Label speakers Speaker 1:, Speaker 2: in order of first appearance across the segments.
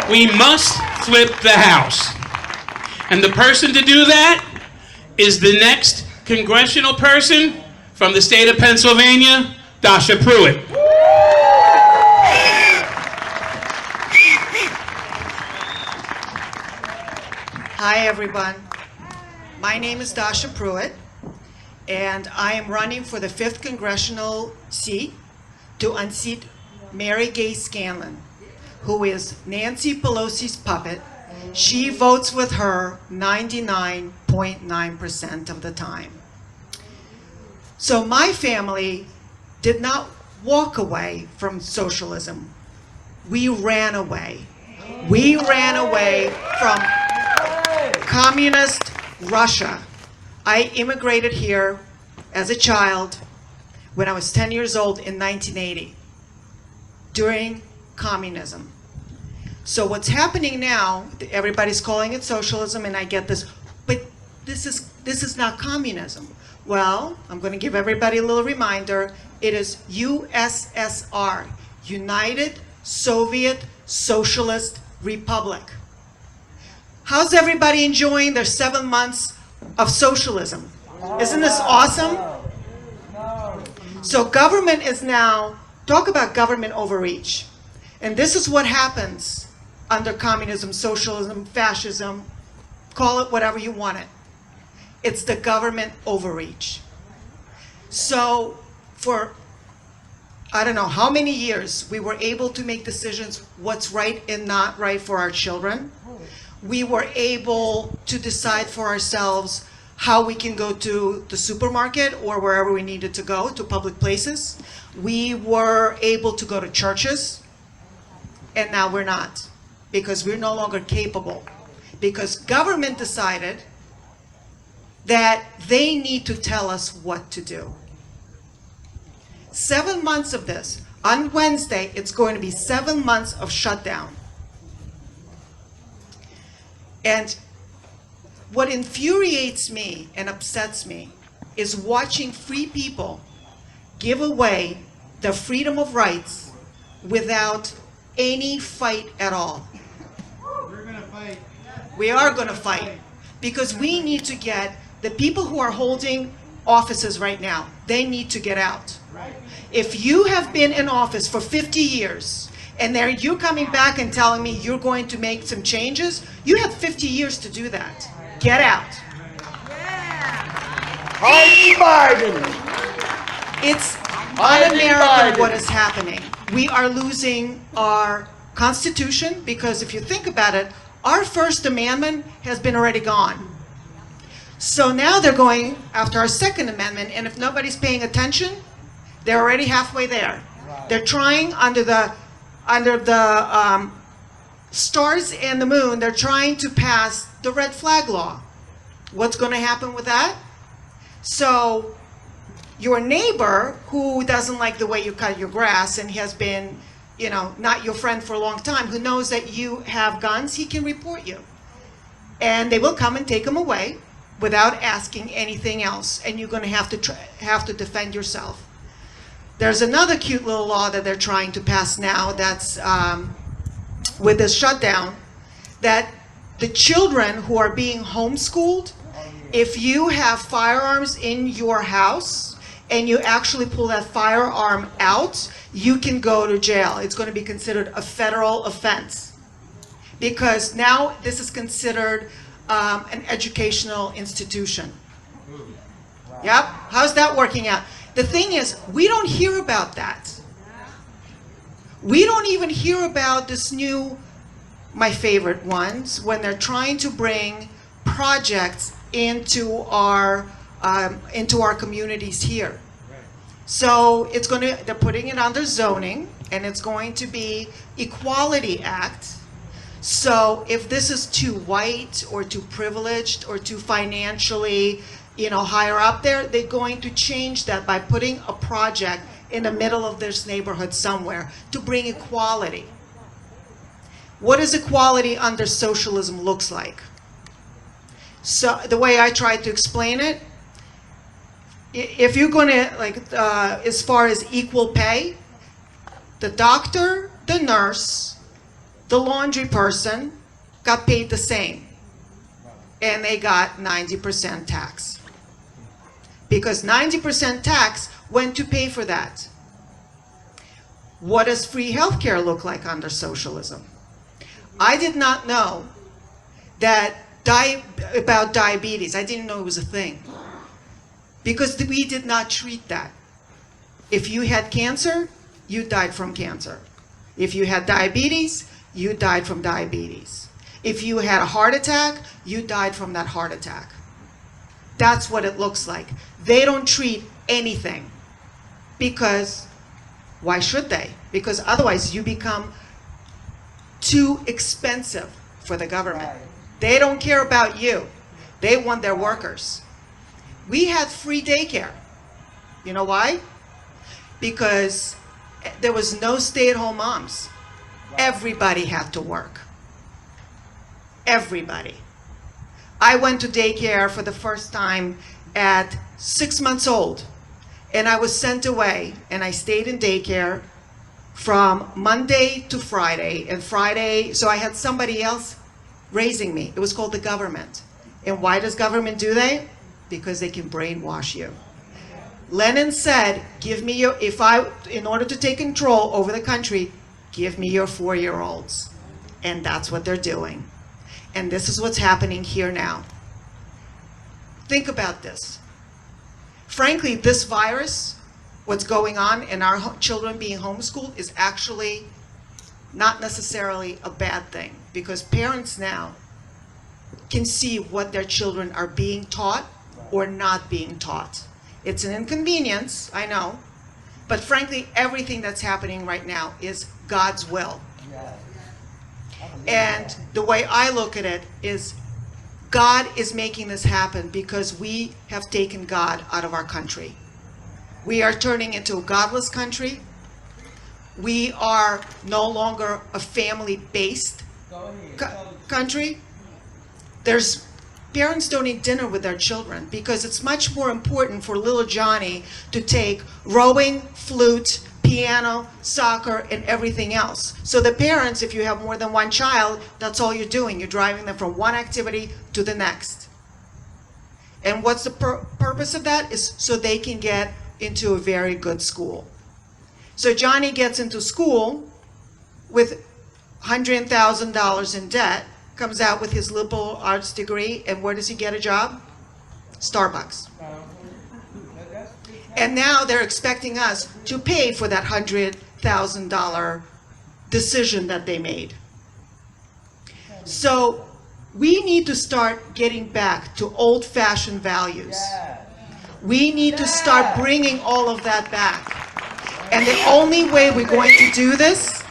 Speaker 1: We must flip the House. And the person to do that is the next congressional person from the state of Pennsylvania, Dasha Pruit.
Speaker 2: Hi, everyone. My name is Dasha Pruit, and I am running for the 5th congressional seat to unseat Mary Gay Scanlon, who is Nancy Pelosi's puppet. She votes with her 99.9% of the time. So my family did not walk away from socialism. We ran away. We ran away from communist Russia. I immigrated here as a child when I was 10 years old in 1980 during communism. So what's happening now, everybody's calling it socialism, and I get this, but this is not communism. Well, I'm going to give everybody a little reminder. It is USSR, United Soviet Socialist Republic. How's everybody enjoying their 7 months of socialism? Isn't this awesome? So government is now, talk about government overreach. And this is what happens under communism, socialism, fascism, call it whatever you want it. It's the government overreach. So for, I don't know how many years, we were able to make decisions what's right and not right for our children. We were able to decide for ourselves how we can go to the supermarket or wherever we needed to go, to public places. We were able to go to churches, and now we're not, because we're no longer capable. Because government decided that they need to tell us what to do. 7 months of this. On Wednesday, it's going to be 7 months of shutdown. And what infuriates me and upsets me is watching free people give away the freedom of rights without any fight at all.
Speaker 3: We're going to fight.
Speaker 2: We are going to fight, because we need to get the people who are holding offices right now, they need to get out. If you have been in office for 50 years, and there you're coming back and telling me you're going to make some changes, you have 50 years to do that. Get out.
Speaker 3: Biden.
Speaker 2: It's un-American what is happening. We are losing our Constitution, because if you think about it, our First Amendment has been already gone. So now they're going after our Second Amendment, and if nobody's paying attention, they're already halfway there. They're trying under the stars and the moon, they're trying to pass the red flag law. What's going to happen with that? So your neighbor who doesn't like the way you cut your grass and has been, not your friend for a long time, who knows that you have guns, he can report you. And they will come and take them away without asking anything else. And you're going to have to defend yourself. There's another cute little law that they're trying to pass now that's with this shutdown, that the children who are being homeschooled, if you have firearms in your house and you actually pull that firearm out, you can go to jail. It's going to be considered a federal offense, because now this is considered an educational institution. Yep. How's that working out? The thing is, we don't hear about that. We don't even hear about this new, my favorite ones, when they're trying to bring projects into our communities here. So they're putting it under zoning, and it's going to be Equality Act. So if this is too white or too privileged or too financially, higher up there, they're going to change that by putting a project in the middle of this neighborhood somewhere to bring equality. What does equality under socialism looks like? So the way I try to explain it, if you're going to, as far as equal pay, the doctor, the nurse, The laundry person got paid the same, and they got 90% tax. Because 90% tax went to pay for that. What does free healthcare look like under socialism? I did not know that about diabetes. I didn't know it was a thing. Because we did not treat that. If you had cancer, you died from cancer. If you had diabetes, you died from diabetes. If you had a heart attack, you died from that heart attack. That's what it looks like. They don't treat anything. Because, why should they? Because otherwise you become too expensive for the government. They don't care about you. They want their workers. We had free daycare. You know why? Because there was no stay-at-home moms. Everybody had to work. Everybody. I went to daycare for the first time at 6 months old, and I was sent away, and I stayed in daycare from Monday to Friday, and Friday, so I had somebody else raising me. It was called the government. And why does government do that? Because they can brainwash you. Lenin said, give me your, in order to take control over the country, give me your 4-year-olds. And that's what they're doing. And this is what's happening here now. Think about this. Frankly, this virus, what's going on in our children being homeschooled is actually not necessarily a bad thing, because parents now can see what their children are being taught or not being taught. It's an inconvenience, I know, but frankly, everything that's happening right now is God's will. And the way I look at it is God is making this happen because we have taken God out of our country. We are turning into a godless country. We are no longer a family-based country. Parents don't eat dinner with their children because it's much more important for little Johnny to take rowing, flute, piano, soccer, and everything else. So the parents, if you have more than one child, that's all you're doing. You're driving them from one activity to the next. And what's the purpose of that? Is so they can get into a very good school. So Johnny gets into school with $100,000 in debt, comes out with his liberal arts degree, and where does he get a job? Starbucks. And now they're expecting us to pay for that $100,000 decision that they made. So we need to start getting back to old-fashioned values. We need to start bringing all of that back. And the only way we're going to do this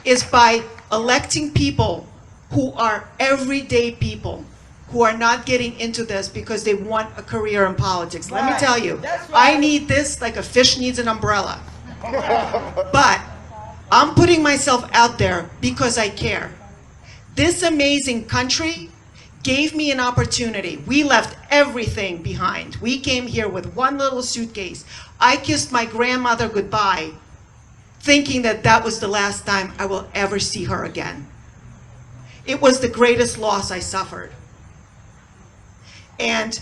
Speaker 2: is by electing people who are everyday people, who are not getting into this because they want a career in politics. Let me tell you, I need this like a fish needs an umbrella. But I'm putting myself out there because I care. This amazing country gave me an opportunity. We left everything behind. We came here with one little suitcase. I kissed my grandmother goodbye, thinking that that was the last time I will ever see her again. It was the greatest loss I suffered. And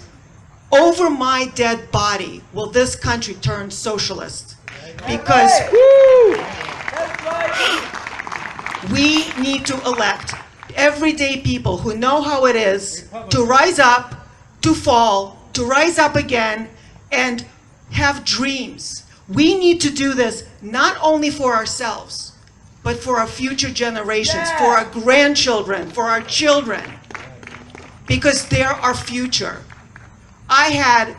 Speaker 2: over my dead body will this country turn socialist. Because we need to elect everyday people who know how it is to rise up, to fall, to rise up again, and have dreams. We need to do this not only for ourselves, but for our future generations, for our grandchildren, for our children, because they're our future. I had,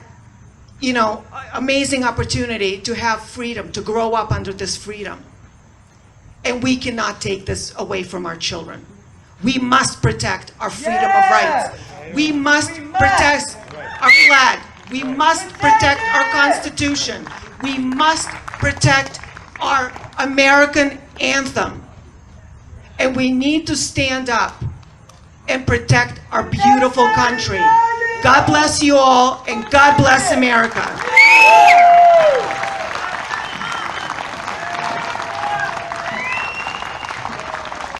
Speaker 2: amazing opportunity to have freedom, to grow up under this freedom. And we cannot take this away from our children. We must protect our freedom of rights. We must protect our flag. We must protect our Constitution. We must protect our American anthem. And we need to stand up and protect our beautiful country. God bless you all, and God bless America.